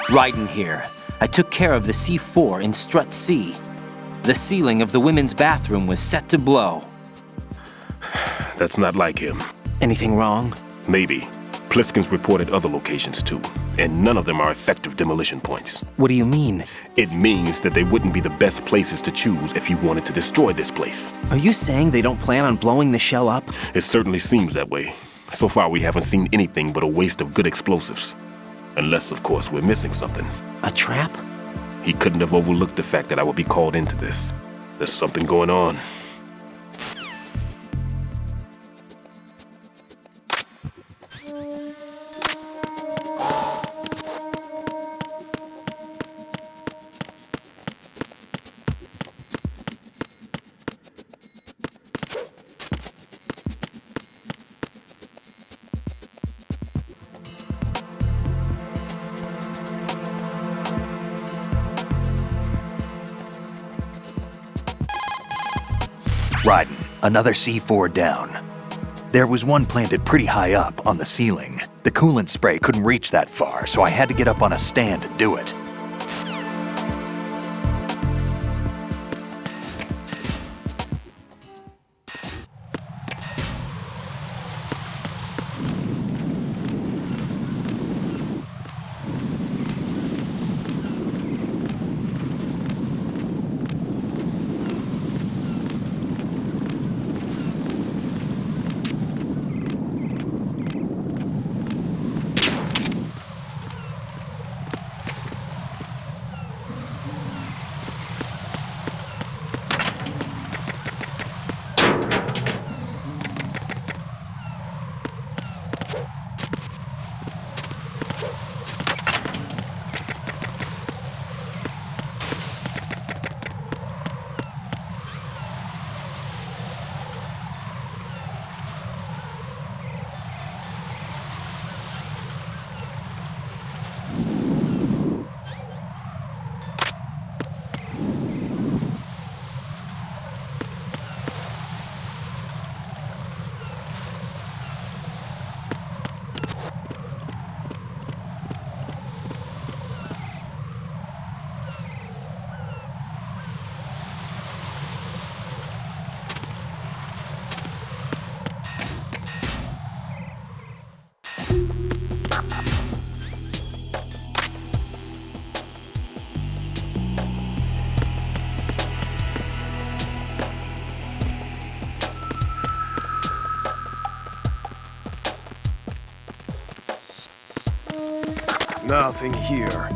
Raiden here. I took care of the C4 in Strut C. The ceiling of the women's bathroom was set to blow. That's not like him. Anything wrong? Maybe. Pliskin's reported other locations too, and none of them are effective demolition points. What do you mean? It means that they wouldn't be the best places to choose if you wanted to destroy this place. Are you saying they don't plan on blowing the shell up? It certainly seems that way. So far we haven't seen anything but a waste of good explosives. Unless, of course, we're missing something. A trap? He couldn't have overlooked the fact that I would be called into this. There's something going on. Raiden, another C4 down. There was one planted pretty high up on the ceiling. The coolant spray couldn't reach that far, so I had to get up on a stand and do it. Nothing here.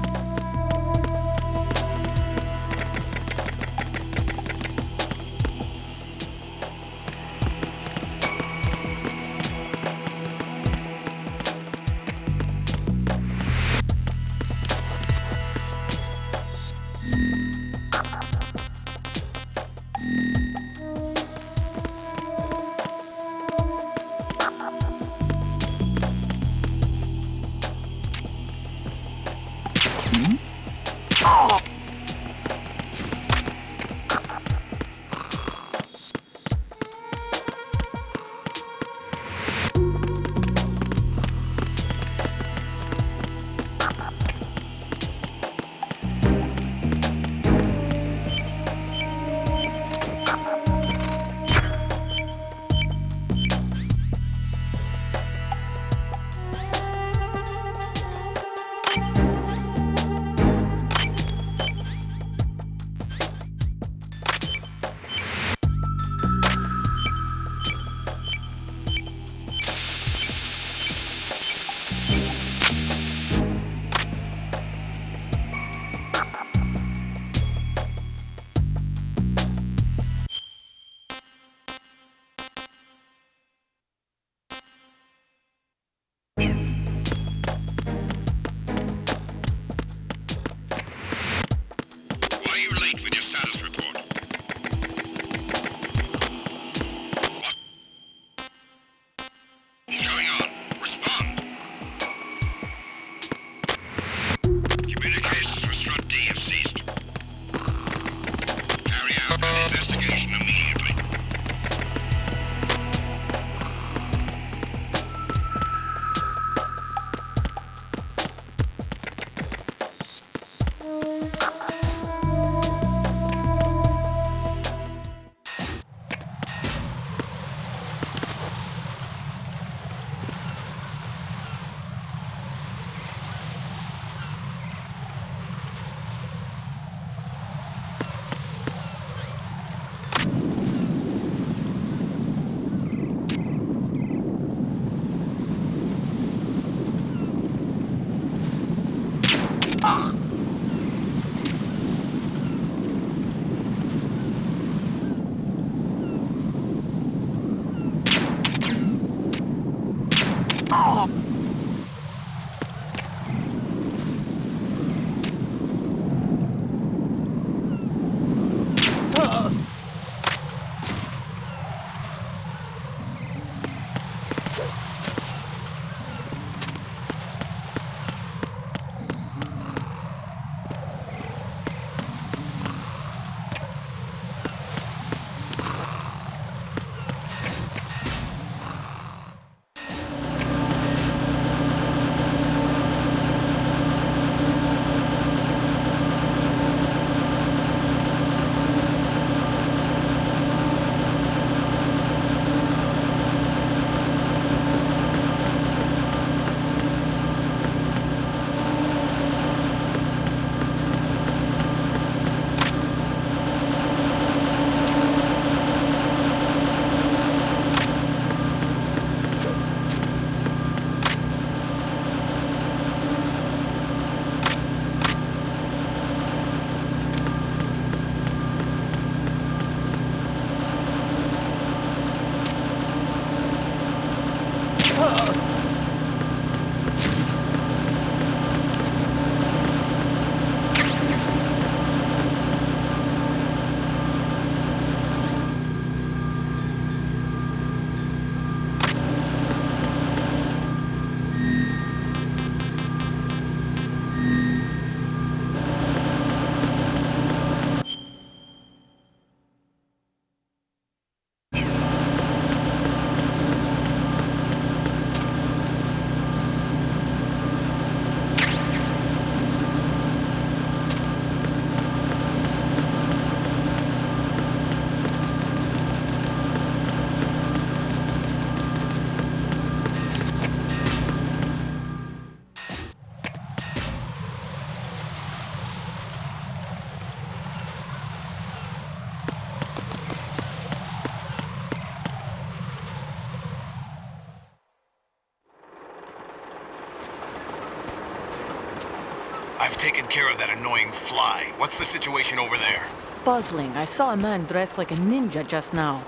I've taken care of that annoying fly. What's the situation over there? Puzzling. I saw a man dressed like a ninja just now.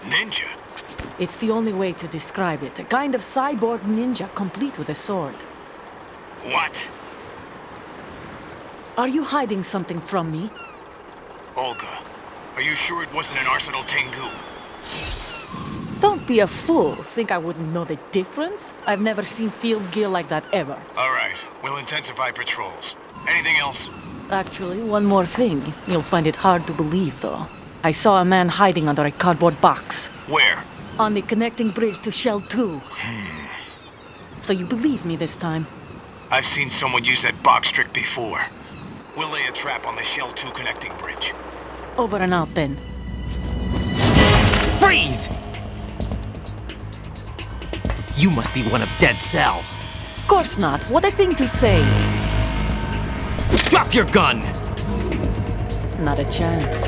Ninja? It's the only way to describe it. A kind of cyborg ninja, complete with a sword. What? Are you hiding something from me? Olga, are you sure it wasn't an Arsenal Tengu? Don't be a fool. Think I wouldn't know the difference? I've never seen field gear like that ever. All right, we'll intensify patrols. Anything else? Actually, one more thing. You'll find it hard to believe, though. I saw a man hiding under a cardboard box. Where? On the connecting bridge to Shell 2. So you believe me this time? I've seen someone use that box trick before. We'll lay a trap on the Shell 2 connecting bridge. Over and out, then. Freeze! You must be one of Dead Cell. Course not. What a thing to say. Drop your gun! Not a chance.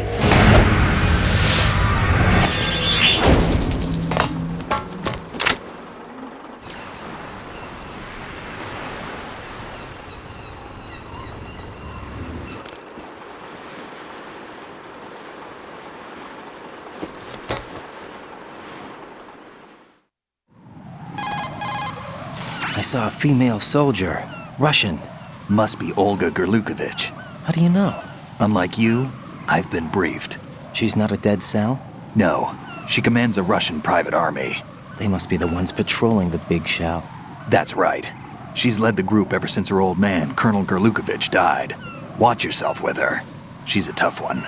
I saw a female soldier. Russian. Must be Olga Gerlukovich. How do you know? Unlike you, I've been briefed. She's not a Dead Cell? No, she commands a Russian private army. They must be the ones patrolling the big shell. That's right. She's led the group ever since her old man, Colonel Gerlukovich, died. Watch yourself with her. She's a tough one.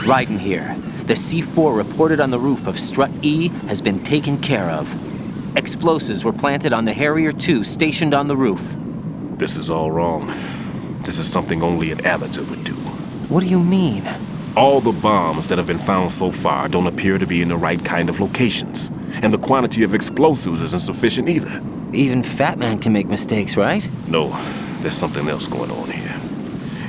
Raiden here. The C4 reported on the roof of Strut E has been taken care of. Explosives were planted on the Harrier 2 stationed on the roof. This is all wrong. This is something only an amateur would do. What do you mean? All the bombs that have been found so far don't appear to be in the right kind of locations. And the quantity of explosives isn't sufficient either. Even Fat Man can make mistakes, right? No, there's something else going on here.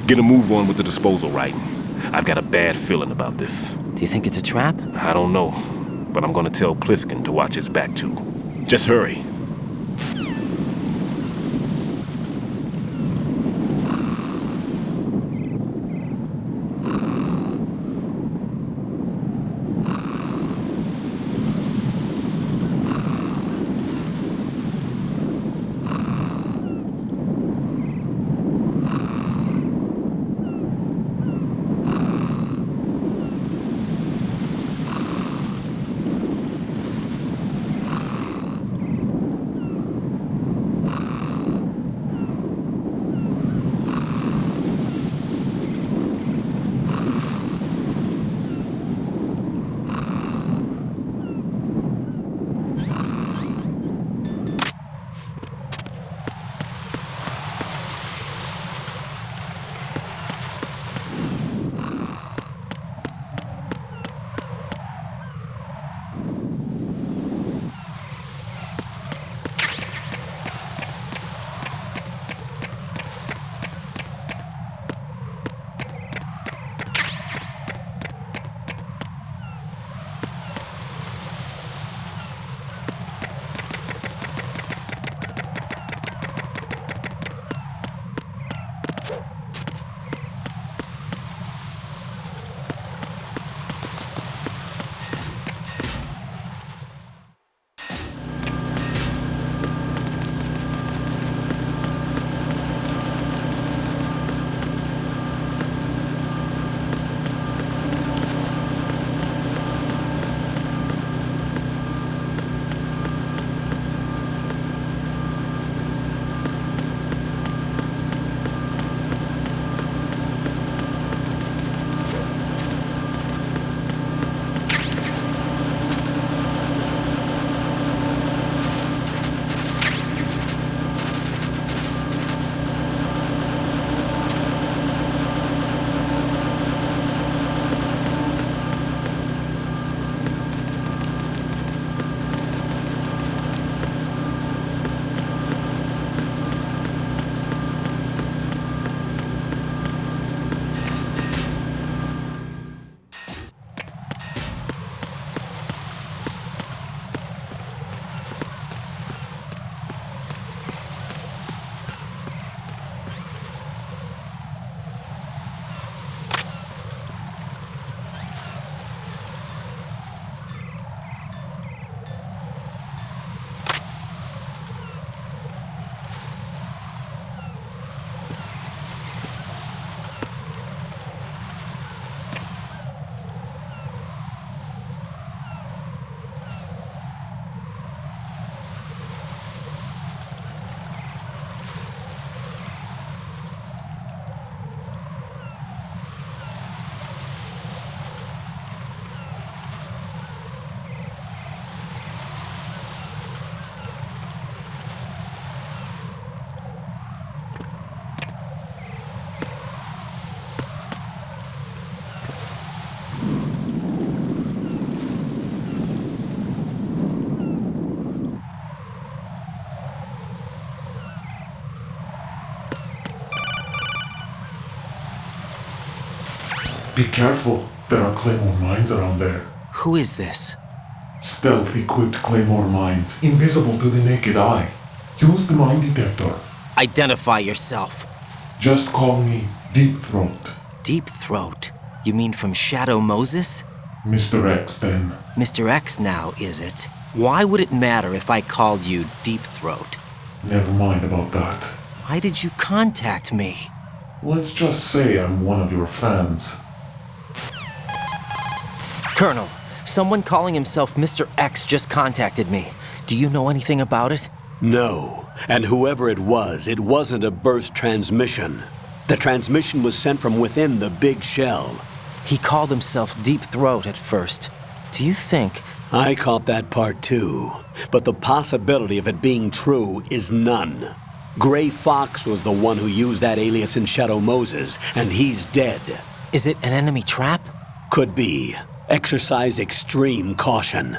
Get a move on with the disposal, Raiden. I've got a bad feeling about this. Do you think it's a trap? I don't know, but I'm gonna tell Pliskin to watch his back too. Just hurry. Be careful. There are claymore mines around there. Who is this? Stealth-equipped claymore mines, invisible to the naked eye. Use the mine detector. Identify yourself. Just call me Deep Throat. Deep Throat? You mean from Shadow Moses? Mr. X, then. Mr. X now, is it? Why would it matter if I called you Deep Throat? Never mind about that. Why did you contact me? Let's just say I'm one of your fans. Colonel, someone calling himself Mr. X just contacted me. Do you know anything about it? No, and whoever it wasn't a burst transmission. The transmission was sent from within the big shell. He called himself Deep Throat at first. Do you think... I caught that part too, but the possibility of it being true is none. Gray Fox was the one who used that alias in Shadow Moses, and he's dead. Is it an enemy trap? Could be. Exercise extreme caution.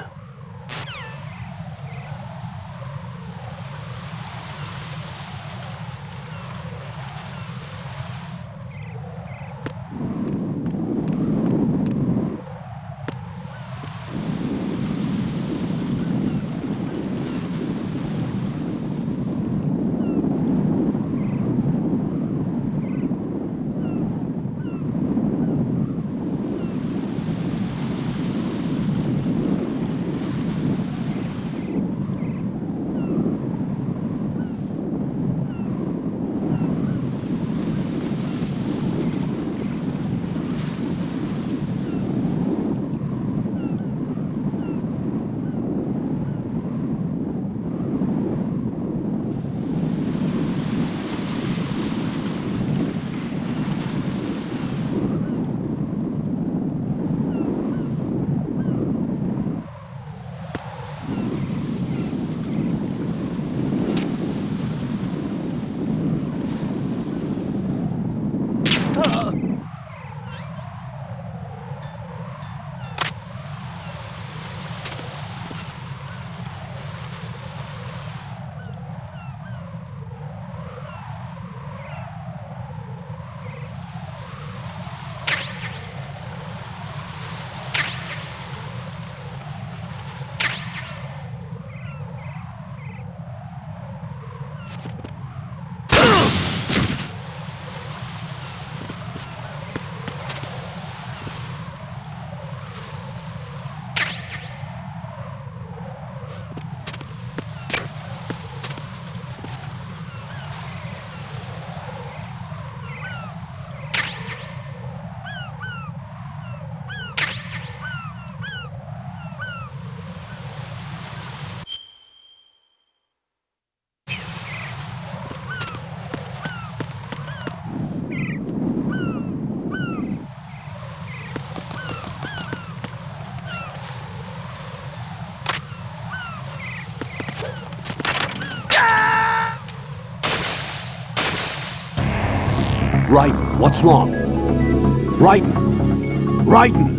Raiden, what's wrong? Raiden! Raiden!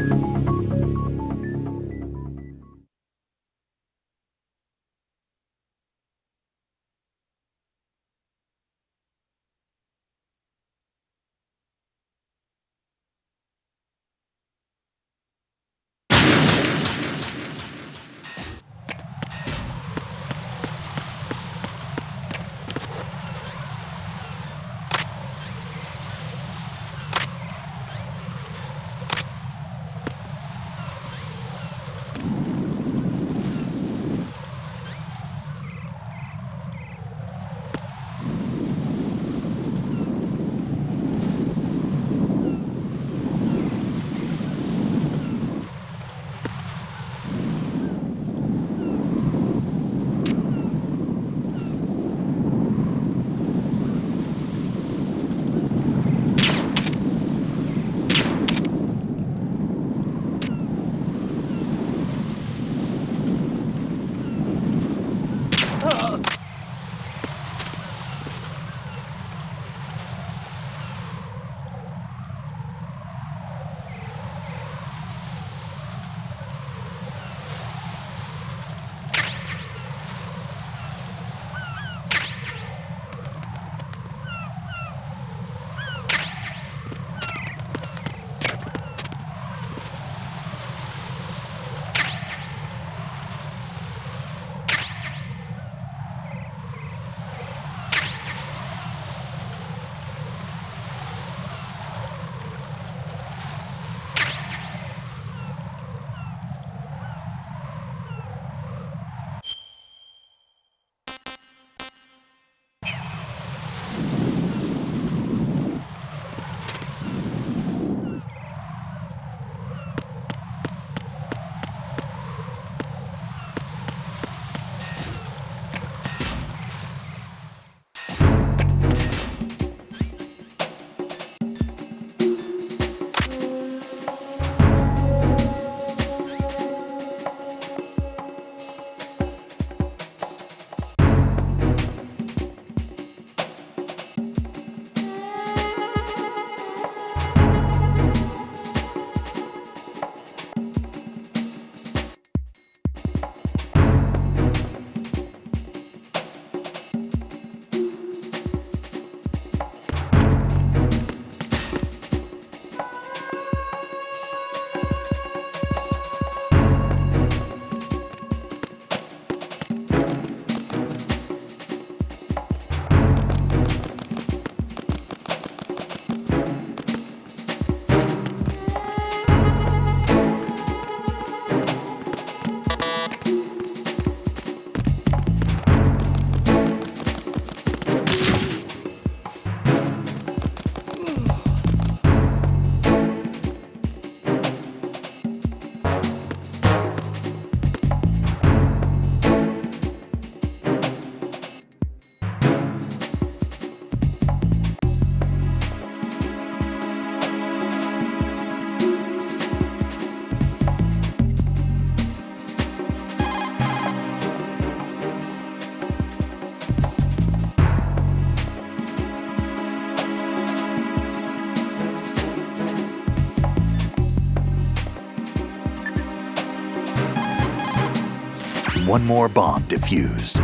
one more bomb defused.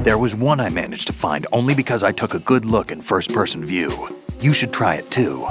There was one I managed to find only because I took a good look in first-person view. You should try it too.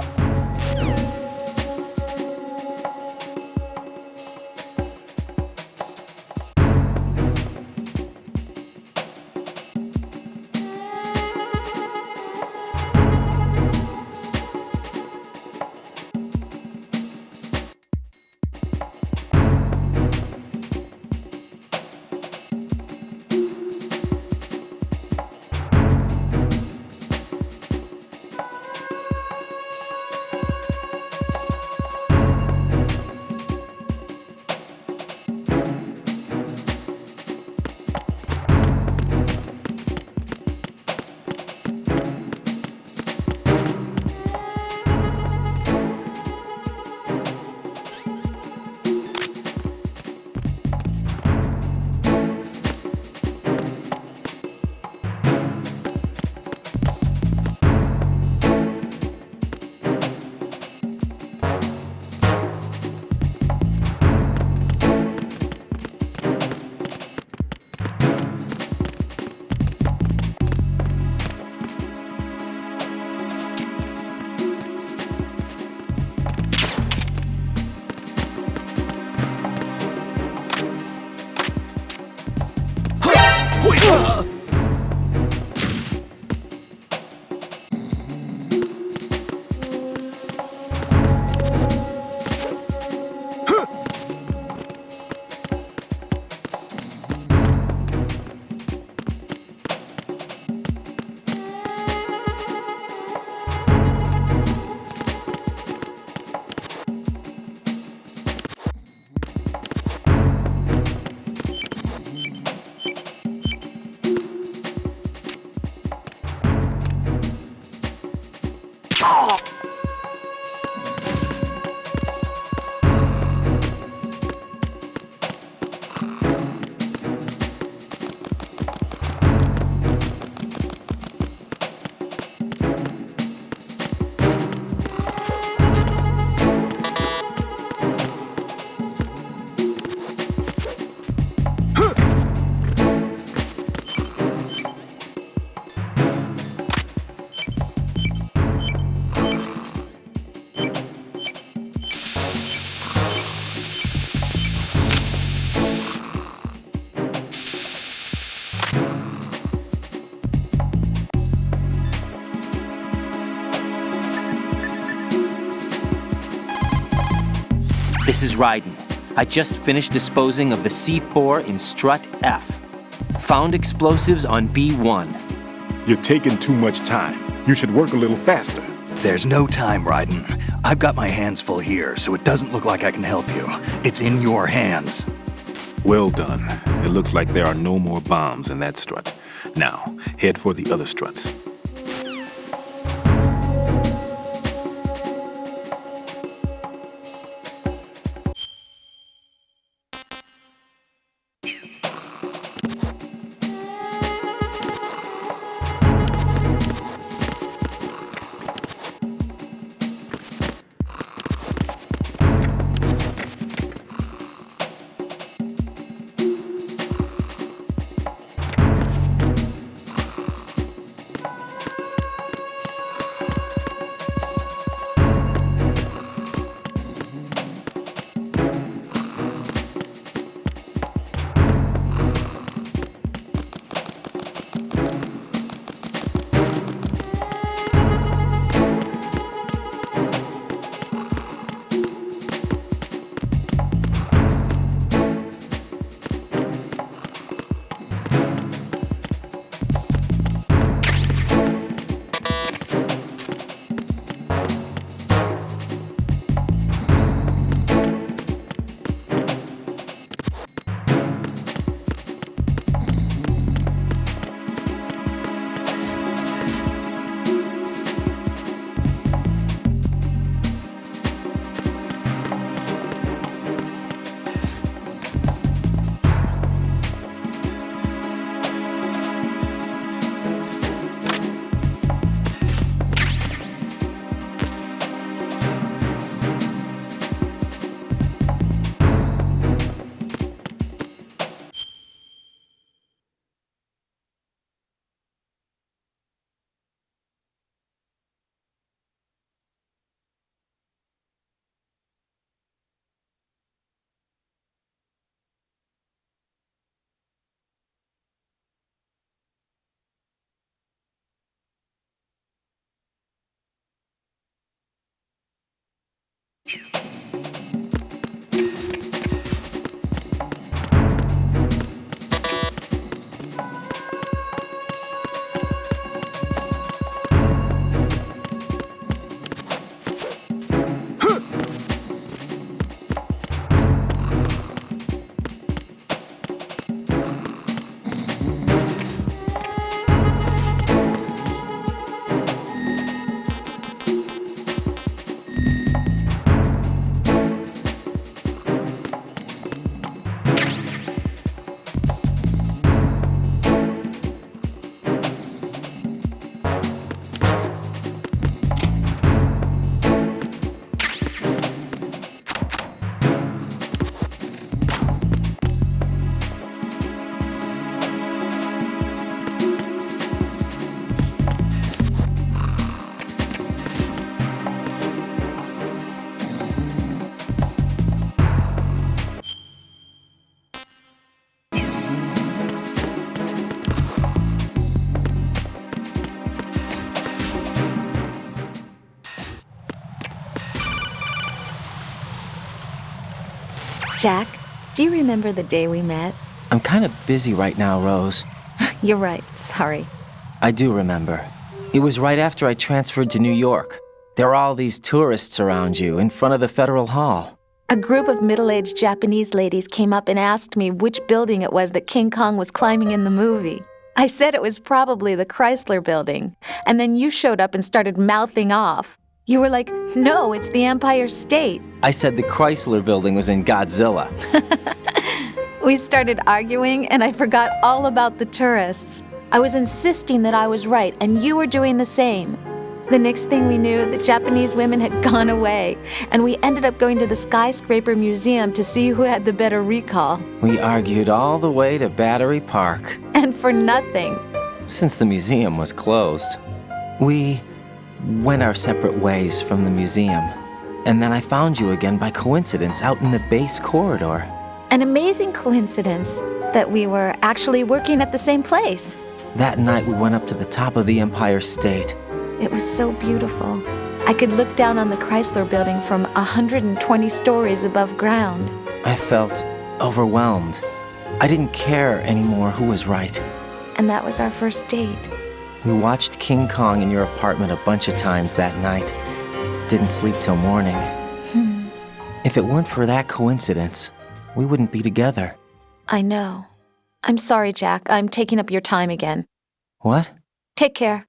This is Raiden. I just finished disposing of the C4 in strut F. Found explosives on B1. You're taking too much time. You should work a little faster. There's no time, Raiden. I've got my hands full here, so it doesn't look like I can help you. It's in your hands. Well done. It looks like there are no more bombs in that strut. Now, head for the other struts. Jack, do you remember the day we met? I'm kind of busy right now, Rose. You're right, sorry. I do remember. It was right after I transferred to New York. There were all these tourists around you in front of the Federal Hall. A group of middle-aged Japanese ladies came up and asked me which building it was that King Kong was climbing in the movie. I said it was probably the Chrysler Building, and then you showed up and started mouthing off. You were like, no, it's the Empire State. I said the Chrysler Building was in Godzilla. We started arguing, and I forgot all about the tourists. I was insisting that I was right, and you were doing the same. The next thing we knew, the Japanese women had gone away, and we ended up going to the Skyscraper Museum to see who had the better recall. We argued all the way to Battery Park. And for nothing. Since the museum was closed, we went our separate ways from the museum. And then I found you again by coincidence out in the base corridor. An amazing coincidence that we were actually working at the same place. That night we went up to the top of the Empire State. It was so beautiful. I could look down on the Chrysler Building from 120 stories above ground. I felt overwhelmed. I didn't care anymore who was right. And that was our first date. We watched King Kong in your apartment a bunch of times that night. Didn't sleep till morning. If it weren't for that coincidence, we wouldn't be together. I know. I'm sorry, Jack. I'm taking up your time again. What? Take care.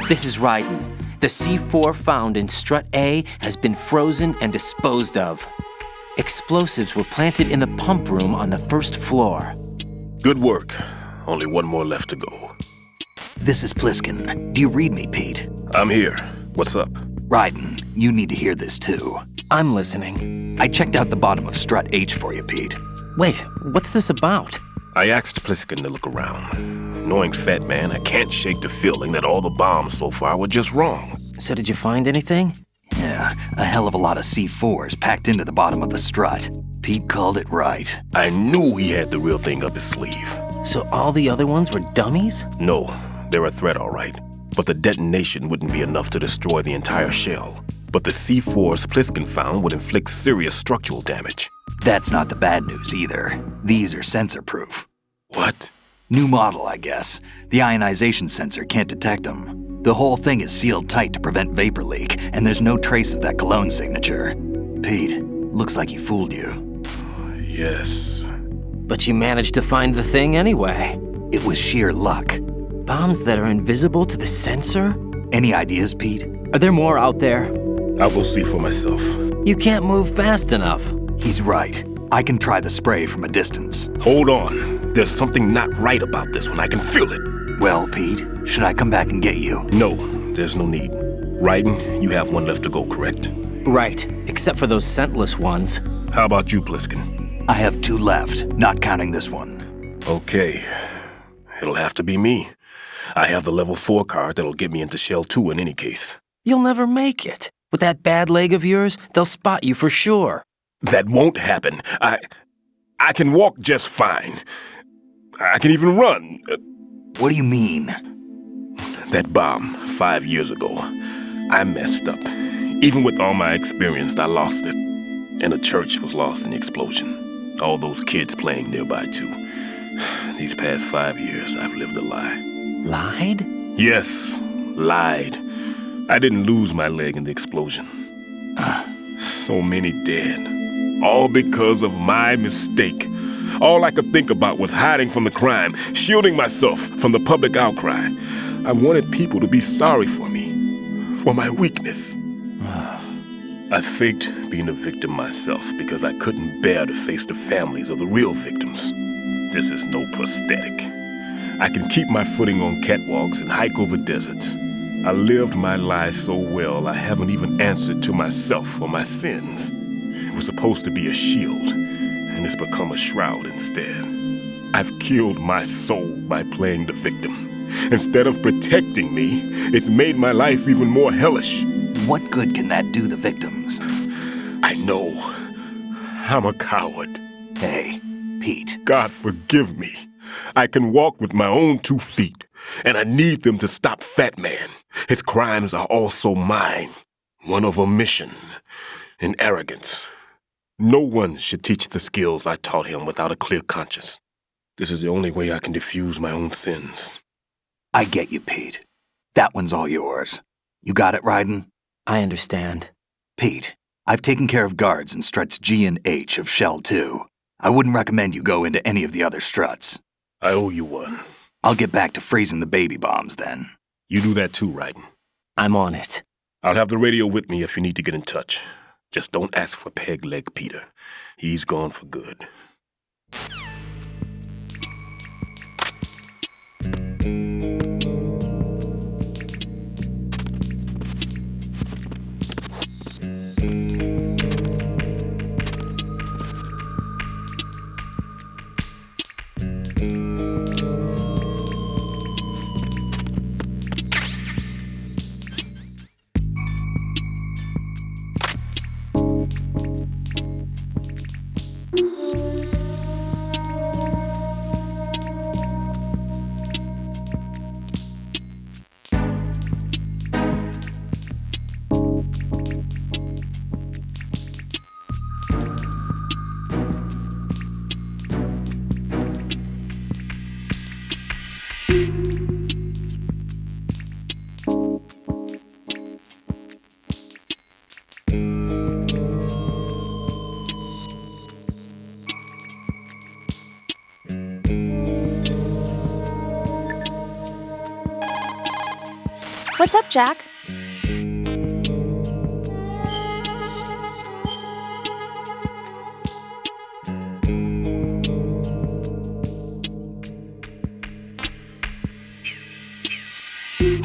This is Raiden. The C4 found in Strut A has been frozen and disposed of. Explosives were planted in the pump room on the first floor. Good work. Only one more left to go. This is Pliskin. Do you read me, Pete? I'm here. What's up? Raiden, you need to hear this too. I'm listening. I checked out the bottom of Strut H for you, Pete. Wait, what's this about? I asked Pliskin to look around. Knowing Fat Man, I can't shake the feeling that all the bombs so far were just wrong. So did you find anything? Yeah, a hell of a lot of C4s packed into the bottom of the strut. Pete called it right. I knew he had the real thing up his sleeve. So all the other ones were dummies? No, they're a threat, all right. But the detonation wouldn't be enough to destroy the entire shell. But the C4s Pliskin found would inflict serious structural damage. That's not the bad news either. These are sensor-proof. What? New model, I guess. The ionization sensor can't detect them. The whole thing is sealed tight to prevent vapor leak, and there's no trace of that cologne signature. Pete, looks like he fooled you. Yes. But you managed to find the thing anyway. It was sheer luck. Bombs that are invisible to the sensor? Any ideas, Pete? Are there more out there? I'll go see for myself. You can't move fast enough. He's right. I can try the spray from a distance. Hold on. There's something not right about this one. I can feel it. Well, Pete, should I come back and get you? No, there's no need. Raiden, you have one left to go, correct? Right, except for those scentless ones. How about you, Pliskin? I have 2 left, not counting this one. Okay. It'll have to be me. I have the level 4 card that'll get me into Shell 2 in any case. You'll never make it. With that bad leg of yours, they'll spot you for sure. That won't happen. I can walk just fine. I can even run. What do you mean? That bomb 5 years ago, I messed up. Even with all my experience, I lost it. And the church was lost in the explosion. All those kids playing nearby, too. These past 5 years, I've lived a lie. Lied? Yes, lied. I didn't lose my leg in the explosion. So many dead. All because of my mistake. All I could think about was hiding from the crime, shielding myself from the public outcry. I wanted people to be sorry for me, for my weakness. I faked being a victim myself because I couldn't bear to face the families of the real victims. This is no prosthetic. I can keep my footing on catwalks and hike over deserts. I lived my life so well I haven't even answered to myself for my sins. It was supposed to be a shield, and it's become a shroud instead. I've killed my soul by playing the victim. Instead of protecting me, it's made my life even more hellish. What good can that do the victims? I know. I'm a coward. Hey, Pete. God forgive me. I can walk with my own 2 feet, and I need them to stop Fat Man. His crimes are also mine. One of omission and arrogance. No one should teach the skills I taught him without a clear conscience. This is the only way I can diffuse my own sins. I get you, Pete. That one's all yours. You got it, Raiden? I understand. Pete, I've taken care of guards in struts G and H of Shell 2. I wouldn't recommend you go into any of the other struts. I owe you one. I'll get back to freezing the baby bombs then. You do that too, Raiden. I'm on it. I'll have the radio with me if you need to get in touch. Just don't ask for Peg Leg Peter. He's gone for good. What's up, Jack?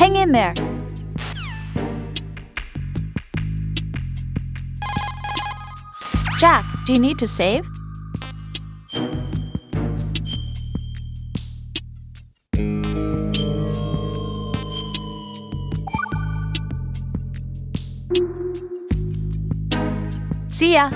Hang in there. Jack, do you need to save? See ya.